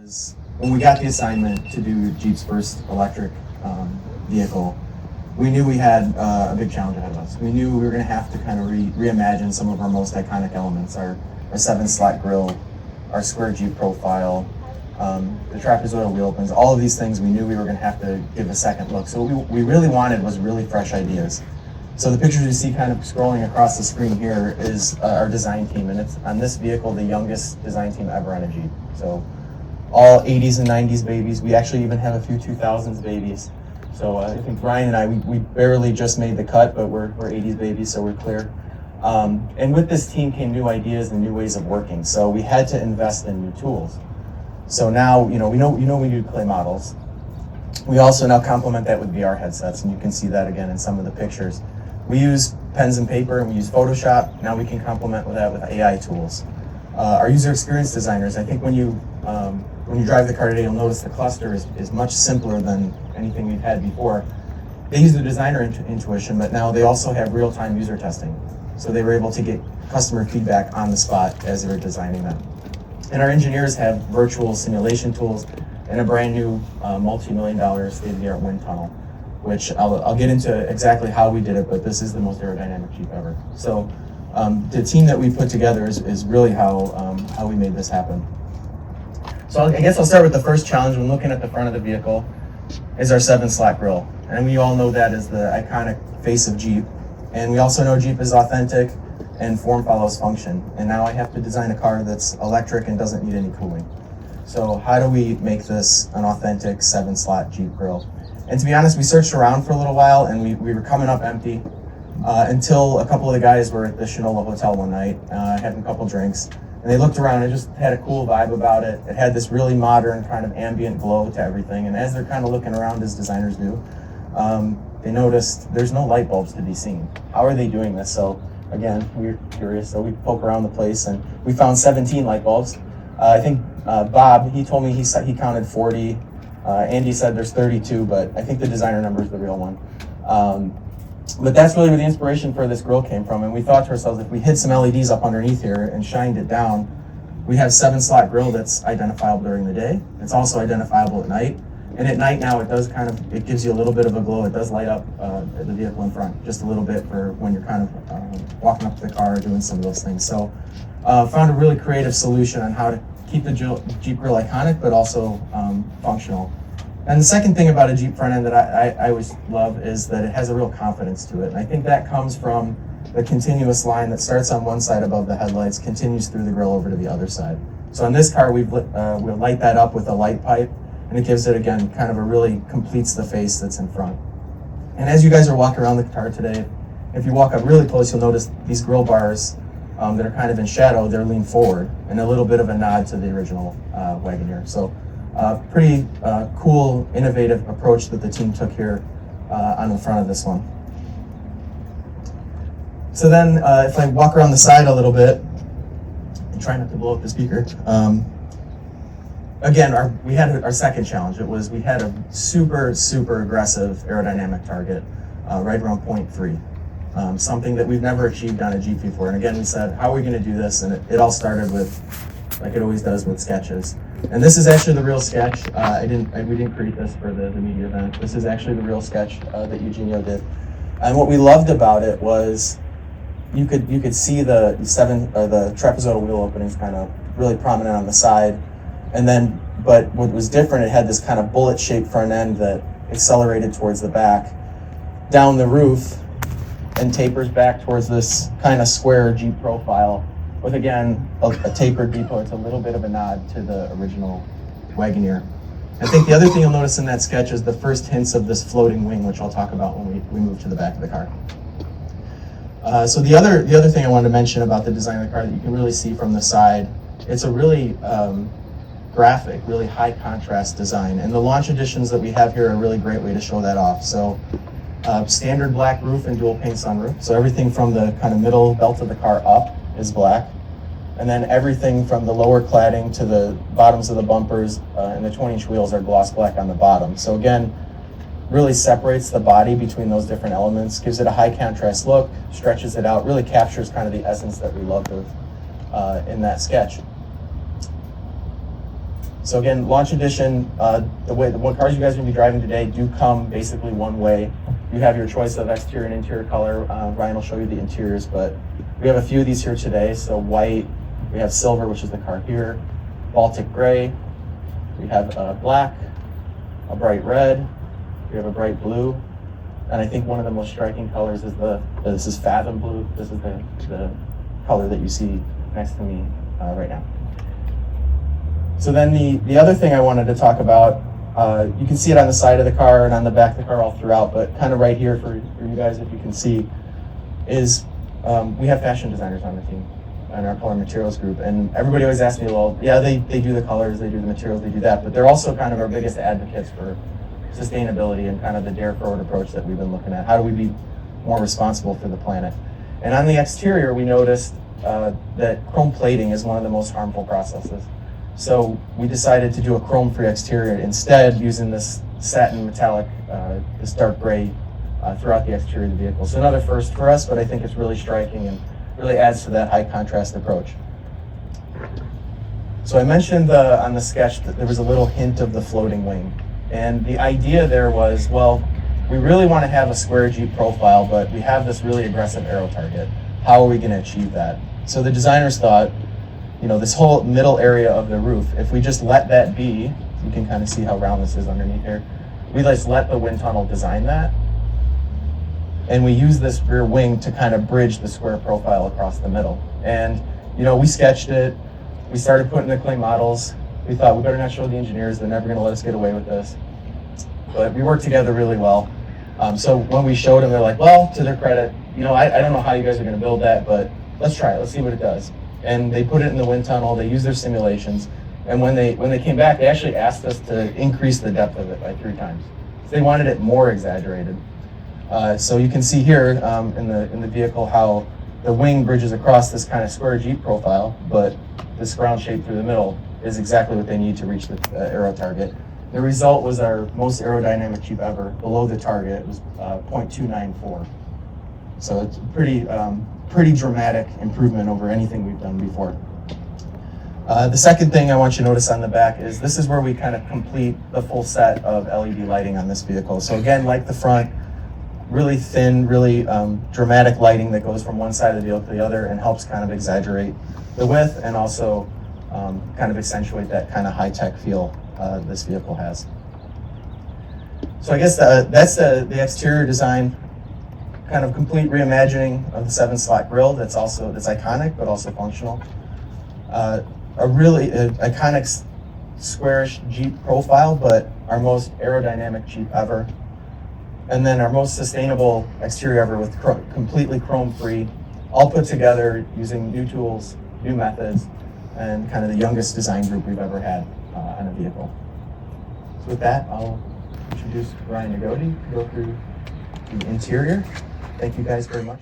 was when we got the assignment to do Jeep's first electric vehicle, we knew we had a big challenge ahead of us. We knew we were going to have to kind of reimagine some of our most iconic elements, our 7-slot grille, our square Jeep profile, the trapezoidal wheel openings, all of these things we knew we were going to have to give a second look. So what we really wanted was really fresh ideas. So the pictures you see kind of scrolling across the screen here is our design team, and it's on this vehicle the youngest design team ever on a Jeep. So all 80s and 90s babies. We actually even have a few 2000s babies. So I think Ryan and I, we barely just made the cut, but we're 80s babies, so we're clear. And with this team came new ideas and new ways of working. So we had to invest in new tools. So now, we do clay models. We also now complement that with VR headsets, and you can see that again in some of the pictures. We use pens and paper, and we use Photoshop. Now we can complement with that with AI tools. Our user experience designers, I think when you drive the car today, you'll notice the cluster is much simpler than anything we've had before. They use the designer intuition, but now they also have real-time user testing. So they were able to get customer feedback on the spot as they were designing them. And our engineers have virtual simulation tools and a brand new multi-million-dollar state-of-the-art wind tunnel, which I'll get into exactly how we did it, but this is the most aerodynamic Jeep ever. So the team that we put together is really how we made this happen. So I guess I'll start with the first challenge when looking at the front of the vehicle is our 7-slot grille. And we all know that is the iconic face of Jeep. And we also know Jeep is authentic and form follows function. And now I have to design a car that's electric and doesn't need any cooling. So how do we make this an authentic 7-slot Jeep grille? And to be honest, we searched around for a little while and we were coming up empty until a couple of the guys were at the Shinola Hotel one night, having a couple drinks. And they looked around and it just had a cool vibe about it. It had this really modern kind of ambient glow to everything. And as they're kind of looking around, as designers do, they noticed there's no light bulbs to be seen. How are they doing this? So again, we were curious. So we poke around the place and we found 17 light bulbs. I think Bob, he told me he counted 40. Andy said there's 32, but I think the designer number is the real one. But that's really where the inspiration for this grille came from. And we thought to ourselves, if we hid some LEDs up underneath here and shined it down, we have 7-slot grille that's identifiable during the day. It's also identifiable at night. And at night now, it gives you a little bit of a glow. It does light up the vehicle in front just a little bit for when you're kind of walking up to the car or doing some of those things. So found a really creative solution on how to keep the Jeep grille iconic, but also functional. And the second thing about a Jeep front end that I always love is that it has a real confidence to it. And I think that comes from the continuous line that starts on one side above the headlights, continues through the grille over to the other side. So on this car, we'll light that up with a light pipe, and it gives it, again, kind of really completes the face that's in front. And as you guys are walking around the car today, if you walk up really close, you'll notice these grille bars that are kind of in shadow, they're leaned forward, and a little bit of a nod to the original Wagoneer. So pretty cool, innovative approach that the team took here on the front of this one. So then if I walk around the side a little bit, and try not to blow up the speaker, again, we had our second challenge. We had a super, super aggressive aerodynamic target, right around 0.3. Something that we've never achieved on a Jeep before. And again, we said, how are we going to do this? And it all started with, like it always does, with sketches. And this is actually the real sketch. We didn't create this for the media event. This is actually the real sketch that Eugenio did. And what we loved about it was you could see the trapezoidal wheel openings kind of really prominent on the side. And then, but what was different, it had this kind of bullet-shaped front end that accelerated towards the back, down the roof, and tapers back towards this kind of square Jeep profile with, again, a tapered depot. It's a little bit of a nod to the original Wagoneer. I think the other thing you'll notice in that sketch is the first hints of this floating wing, which I'll talk about when we move to the back of the car. So the other thing I wanted to mention about the design of the car that you can really see from the side, it's a really graphic, really high contrast design. And the launch editions that we have here are a really great way to show that off. So standard black roof and dual paint sunroof. So everything from the kind of middle belt of the car up is black. And then everything from the lower cladding to the bottoms of the bumpers and the 20-inch wheels are gloss black on the bottom. So again, really separates the body between those different elements, gives it a high contrast look, stretches it out, really captures kind of the essence that we loved of in that sketch. So again, launch edition, what cars you guys are going to be driving today do come basically one way. You have your choice of exterior and interior color. Ryan will show you the interiors, but we have a few of these here today. So white, we have silver, which is the car here, Baltic gray, we have black, a bright red, we have a bright blue, and I think one of the most striking colors is this is Fathom blue. This is the color that you see next to me right now. So then the other thing I wanted to talk about, you can see it on the side of the car and on the back of the car all throughout, but kind of right here for you guys, if you can see, is we have fashion designers on the team in our color materials group. And everybody always asks me, well, yeah, they do the colors, they do the materials, they do that, but they're also kind of our biggest advocates for sustainability and kind of the dare forward approach that we've been looking at. How do we be more responsible for the planet? And on the exterior, we noticed that chrome plating is one of the most harmful processes. So we decided to do a chrome-free exterior instead, using this satin metallic, this dark gray throughout the exterior of the vehicle. So another first for us, but I think it's really striking and really adds to that high contrast approach. So I mentioned on the sketch that there was a little hint of the floating wing. And the idea there was, well, we really want to have a square Jeep profile, but we have this really aggressive aero target. How are we going to achieve that? So the designers thought, you know, this whole middle area of the roof, if we just let that be, you can kind of see how round this is underneath here, we just let the wind tunnel design that, and we use this rear wing to kind of bridge the square profile across the middle. And, you know, we sketched it, we started putting the clay models, we thought we better not show the engineers, they're never going to let us get away with this. But we worked together really well. So when we showed them, they're like, well, to their credit, you know, I don't know how you guys are going to build that, but let's try it, let's see what it does. And they put it in the wind tunnel, they used their simulations, and when they came back, they actually asked us to increase the depth of it by 3 times. So they wanted it more exaggerated. So you can see here in the vehicle how the wing bridges across this kind of square Jeep profile, but this ground shape through the middle is exactly what they need to reach the aero target. The result was our most aerodynamic Jeep ever. Below the target, it was 0.294. So it's pretty dramatic improvement over anything we've done before. The second thing I want you to notice on the back is this is where we kind of complete the full set of LED lighting on this vehicle. So again, like the front, really thin, really dramatic lighting that goes from one side of the vehicle to the other and helps kind of exaggerate the width and also kind of accentuate that kind of high-tech feel this vehicle has. So I guess that's the exterior design, kind of complete reimagining of the 7-slot grille that's iconic but also functional. A really iconic squarish Jeep profile, but our most aerodynamic Jeep ever. And then our most sustainable exterior ever with completely chrome-free, all put together using new tools, new methods, and kind of the youngest design group we've ever had on a vehicle. So with that, I'll introduce Ryan Nagodi to go through the interior. Thank you guys very much.